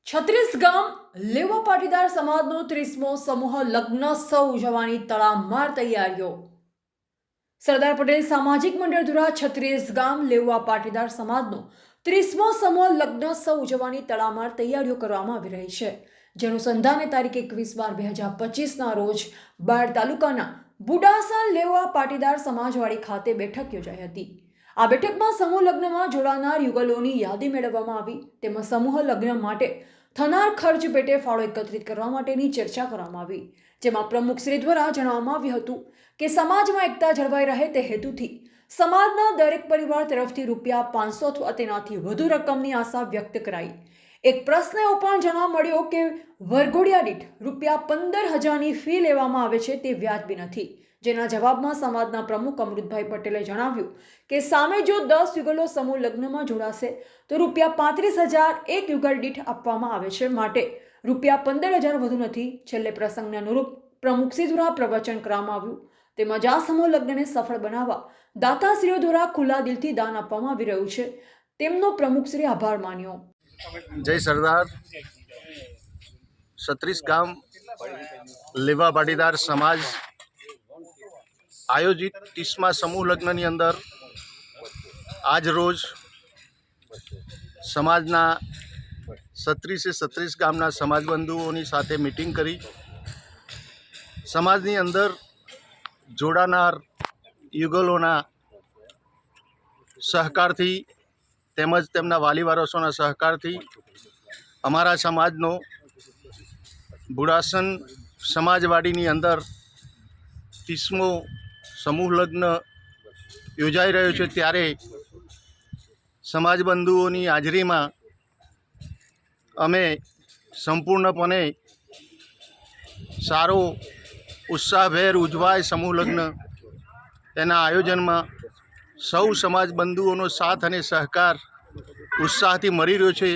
36 ગામ લેવા પાટીદાર સમાજનો 30મો સમૂહ લગ્નોત્સવ ઉજવવાની તડામાર તૈયારીઓ. સરદાર પટેલ સામાજિક મંડળ દ્વારા 36 ગામ લેવા પાટીદાર સમાજનો 30મો સમૂહ લગ્નોત્સવ ઉજવવાની તડામાર તૈયારીઓ કરવામાં આવી રહી છે. જેનું સંધાને તારીખ 21/12/2025ના રોજ બાળ તાલુકાના બુડાસણ લેવા પાટીદાર સમાજવાડી ખાતે બેઠક યોજાઈ હતી. આ બેઠકમાં સમૂહ લગ્નમાં જોડાનાર યુગલોની યાદી મેળવવામાં આવી તેમજ સમૂહ લગ્ન માટે થનાર ખર્ચ પેટે ફાળો એકત્રિત કરવા માટેની ચર્ચા કરવામાં આવી. જેમાં પ્રમુખશ્રી દ્વારા જણાવવામાં આવ્યું હતું કે સમાજમાં એકતા જળવાઈ રહે તે હેતુથી સમાજના દરેક પરિવાર તરફથી ₹500 અથવા તેનાથી વધુ રકમની આશા વ્યક્ત કરાઈ. એક પ્રશ્ન એવો પણ જાણવા મળ્યો કે વરઘોડિયા દીઠ ₹15,000ની ફી લેવામાં આવે છે તે વ્યાજબી નથી. જેના જવાબમાં સમાજના પ્રમુખ અમૃતભાઈ પટેલે જણાવ્યું કે સામે જો 10 યુગલો સમૂહ લગ્નમાં જોડાશે તો ₹35,000 એક યુગલ દીઠ આપવામાં આવે છે, માટે ₹15,000 વધુ નથી. છેલ્લે પ્રસંગને અનુરૂપ પ્રમુખશ્રી દ્વારા પ્રવચન કરવામાં આવ્યું તેમજ આ સમૂહ લગ્નને સફળ બનાવવા દાતાશ્રીઓ દ્વારા ખુલ્લા દિલથી દાન આપવામાં આવી રહ્યું છે તેમનો પ્રમુખશ્રી આભાર માન્યો. જય સરદાર. 36 ગામ લેવા પાટીદાર સમાજ આયોજિત 30મા સમૂહ લગ્નની અંદર આજ રોજ સમાજના 36 ગામના સમાજ બંધુઓની સાથે મિટિંગ કરી સમાજની અંદર જોડાનાર યુગલોના સહકારથી તેમજ તેમના વાલી વારસોના સહકારથી અમારા સમાજનો બુડાસણ સમાજવાડીની અંદર 30મો સમૂહ લગ્ન યોજાઈ રહ્યો છે. ત્યારે સમાજ બંધુઓની હાજરીમાં અમે સંપૂર્ણપણે સારો ઉત્સાહભેર ઉજવાય સમૂહ લગ્ન તેના આયોજનમાં સૌ સમાજ બંધુઓનો સાથ અને સહકાર ઉત્સાહથી મળી રહ્યો છે.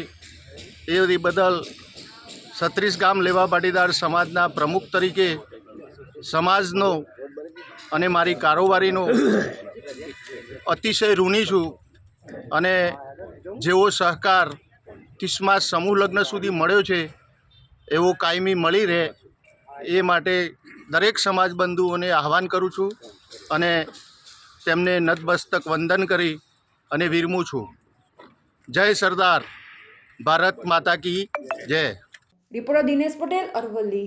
એ બદલ 36 ગામ લેવા પાટીદાર સમાજના પ્રમુખ તરીકે સમાજનો અને મારી કારોબારીનો અતિશય ઋણી છું અને જેવો સહકાર 30મા સમૂહ લગ્ન સુધી મળ્યો છે એવો કાયમી મળી રહે એ માટે દરેક સમાજ બંધુઓને આહ્વાન કરું છું અને તેમને નતમસ્તક વંદન કરી અને વિરમું છું. જય સરદાર. ભારત માતા કી જય. રિપોર્ટર દિનેશ પટેલ, અરવલ્લી.